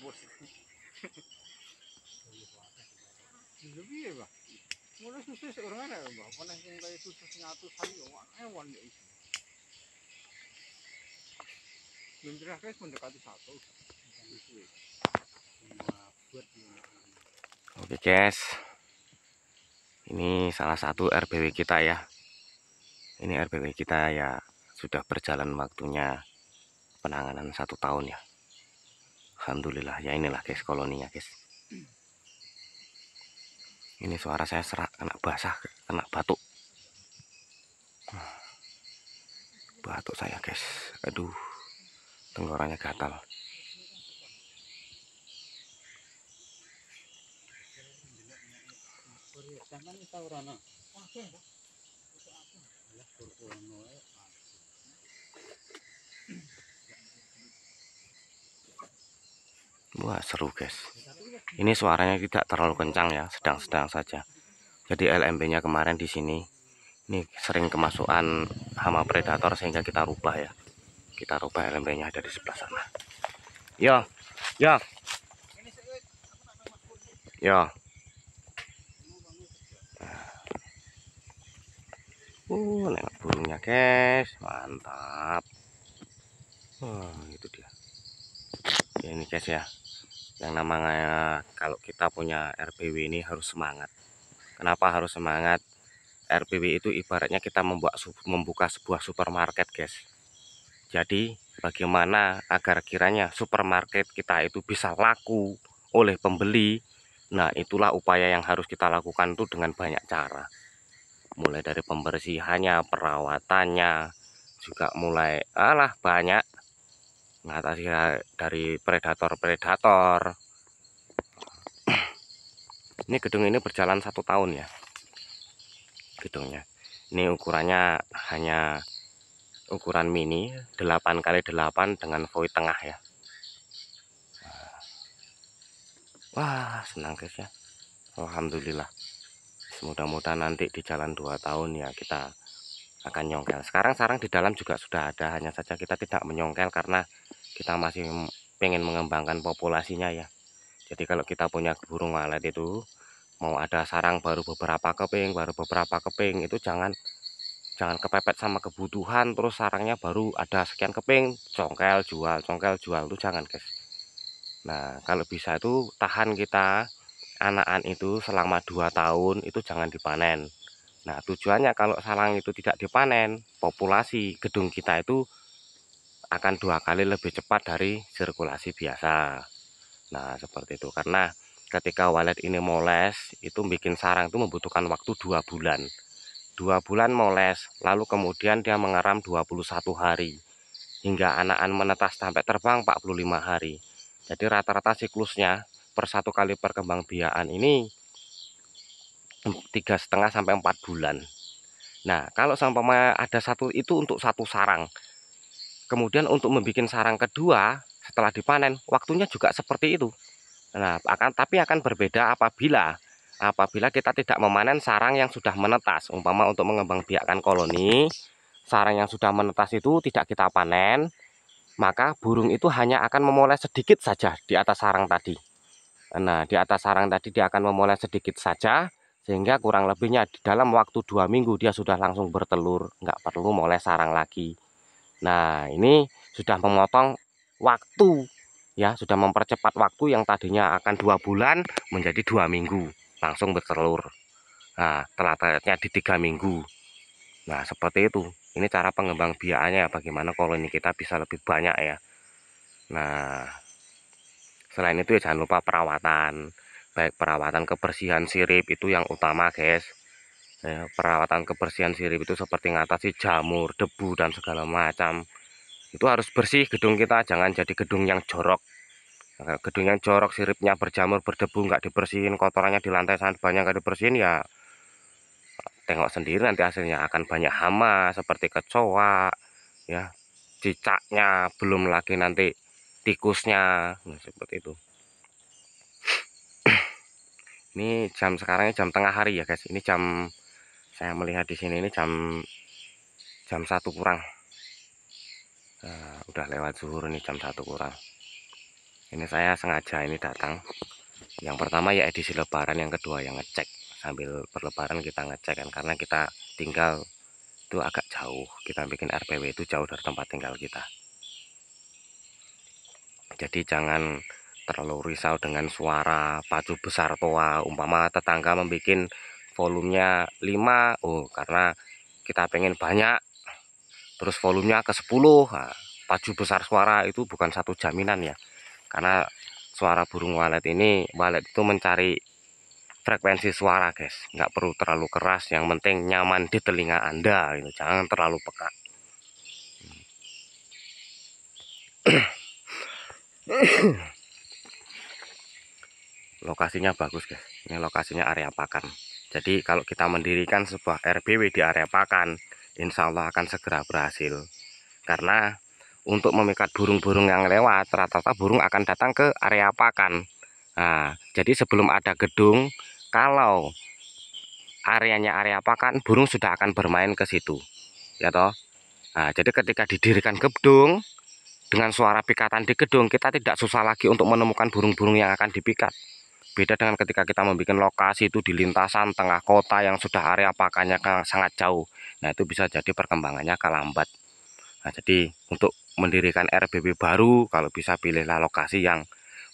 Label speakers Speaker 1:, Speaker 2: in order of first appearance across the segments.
Speaker 1: bos. Lebih ya, Pak. Mulai susu seorang ada, Pak. Mana yang kayak susu ngatus hari, wah, hewan ya itu. Belum terakhir mendekati satu.
Speaker 2: Oke guys, ini salah satu RBW kita ya. Ini RBW kita ya, sudah berjalan waktunya penanganan 1 tahun ya. Alhamdulillah ya, inilah guys koloninya guys. Ini suara saya serak, kena basah, kena batuk. Batuk saya guys, aduh, tenggorokannya gatal. Wah seru guys. Ini suaranya tidak terlalu kencang ya, sedang-sedang saja. Jadi LMB-nya kemarin di sini, ini sering kemasukan hama predator sehingga kita rubah ya. Kita rubah LMB-nya dari sebelah sana. Yo, yo, yo. Nengok burungnya guys, mantap. Itu dia. Ya, ini guys ya. Yang namanya kalau kita punya RBW ini harus semangat. Kenapa harus semangat? RBW itu ibaratnya kita membuka sebuah supermarket guys. Jadi bagaimana agar kiranya supermarket kita itu bisa laku oleh pembeli. Nah itulah upaya yang harus kita lakukan itu dengan banyak cara. Mulai dari pembersihannya, perawatannya, juga mulai banyak mengatasi dari predator-predator. Ini gedung ini berjalan 1 tahun ya gedungnya. Ini ukurannya hanya ukuran mini 8x8 dengan void tengah ya. Wah senang guys ya, alhamdulillah. Mudah-mudahan nanti di jalan 2 tahun ya kita akan nyongkel. Sekarang di dalam juga sudah ada, hanya saja kita tidak menyongkel karena kita masih pengen mengembangkan populasinya ya. Jadi kalau kita punya burung walet itu mau ada sarang baru beberapa keping itu jangan kepepet sama kebutuhan, terus sarangnya baru ada sekian keping congkel jual itu jangan guys. Nah kalau bisa itu tahan kita anakan itu selama 2 tahun itu jangan dipanen. Nah tujuannya kalau sarang itu tidak dipanen, populasi gedung kita itu akan 2 kali lebih cepat dari sirkulasi biasa. Nah seperti itu, karena ketika walet ini moles itu bikin sarang itu membutuhkan waktu 2 bulan. 2 bulan moles, lalu kemudian dia mengeram 21 hari hingga anakan menetas sampai terbang 45 hari. Jadi rata-rata siklusnya per 1 kali perkembangbiakan ini 3,5 sampai 4 bulan. Nah kalau sampai ada satu itu untuk satu sarang, kemudian untuk membuat sarang kedua setelah dipanen waktunya juga seperti itu. Nah tapi akan berbeda apabila kita tidak memanen sarang yang sudah menetas. Umpama untuk mengembangbiakkan koloni, sarang yang sudah menetas itu tidak kita panen, maka burung itu hanya akan memoles sedikit saja di atas sarang tadi. Nah di atas sarang tadi dia akan memoles sedikit saja, sehingga kurang lebihnya di dalam waktu 2 minggu dia sudah langsung bertelur, nggak perlu moles sarang lagi. Nah ini sudah memotong waktu ya, sudah mempercepat waktu yang tadinya akan 2 bulan menjadi 2 minggu langsung bertelur. Nah telatnya di 3 minggu. Nah seperti itu. Ini cara pengembangbiakannya, bagaimana koloni kita bisa lebih banyak ya. Nah selain itu ya jangan lupa perawatan, baik perawatan kebersihan sirip itu yang utama guys ya. Perawatan kebersihan sirip itu seperti ngatasi jamur, debu dan segala macam. Itu harus bersih gedung kita, jangan jadi gedung yang jorok. Gedung yang jorok, siripnya berjamur, berdebu, nggak dibersihin, kotorannya di lantai sangat banyak nggak dibersihin ya tengok sendiri nanti hasilnya akan banyak hama seperti kecoa ya, cicaknya, belum lagi nanti tikusnya. Nah, seperti itu. Ini jam sekarangnya jam tengah hari ya guys. Ini jam, saya melihat di sini ini jam 1 kurang. Nah, udah lewat zuhur, ini jam 1 kurang Ini saya sengaja ini datang. Yang pertama ya edisi lebaran, yang kedua yang ngecek. Sambil berlebaran kita ngecek kan, karena kita tinggal itu agak jauh. Kita bikin RPW itu jauh dari tempat tinggal kita. Jadi jangan terlalu risau dengan suara pacu besar toa. Umpama tetangga membuat volumenya 5, oh karena kita pengen banyak, terus volumenya ke 10. Nah, pacu besar suara itu bukan satu jaminan ya, karena suara burung walet itu mencari frekuensi suara guys, nggak perlu terlalu keras, yang penting nyaman di telinga Anda itu, jangan terlalu peka. Lokasinya bagus guys, ini lokasinya area pakan. Jadi kalau kita mendirikan sebuah RBW di area pakan, insya Allah akan segera berhasil. Karena untuk memikat burung-burung yang lewat, rata-rata burung akan datang ke area pakan. Nah, jadi sebelum ada gedung, kalau areanya area pakan, burung sudah akan bermain ke situ, ya toh. Nah, jadi ketika didirikan gedung, dengan suara pikatan di gedung, kita tidak susah lagi untuk menemukan burung-burung yang akan dipikat. Beda dengan ketika kita membuat lokasi itu di lintasan tengah kota yang sudah area pakannya sangat jauh. Nah, itu bisa jadi perkembangannya lambat. Nah, jadi untuk mendirikan RBW baru, kalau bisa pilihlah lokasi yang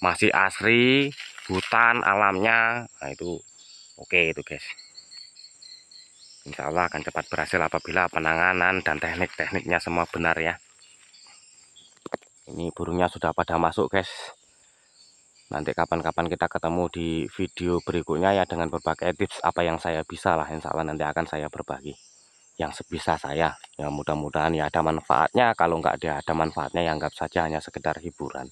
Speaker 2: masih asri, hutan alamnya. Nah, itu oke itu guys. Insya Allah akan cepat berhasil apabila penanganan dan teknik-tekniknya semua benar ya. Ini burungnya sudah pada masuk guys. Nanti kapan-kapan kita ketemu di video berikutnya ya, dengan berbagai tips apa yang saya bisa lah. Insya Allah nanti akan saya berbagi yang sebisa saya. Ya mudah-mudahan ya ada manfaatnya. Kalau nggak ada manfaatnya ya anggap saja hanya sekedar hiburan.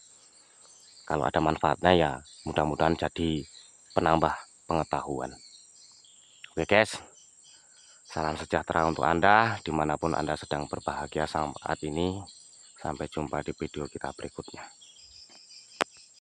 Speaker 2: Kalau ada manfaatnya ya mudah-mudahan jadi penambah pengetahuan. Oke guys, salam sejahtera untuk Anda dimanapun Anda sedang berbahagia saat ini. Sampai jumpa di video kita berikutnya.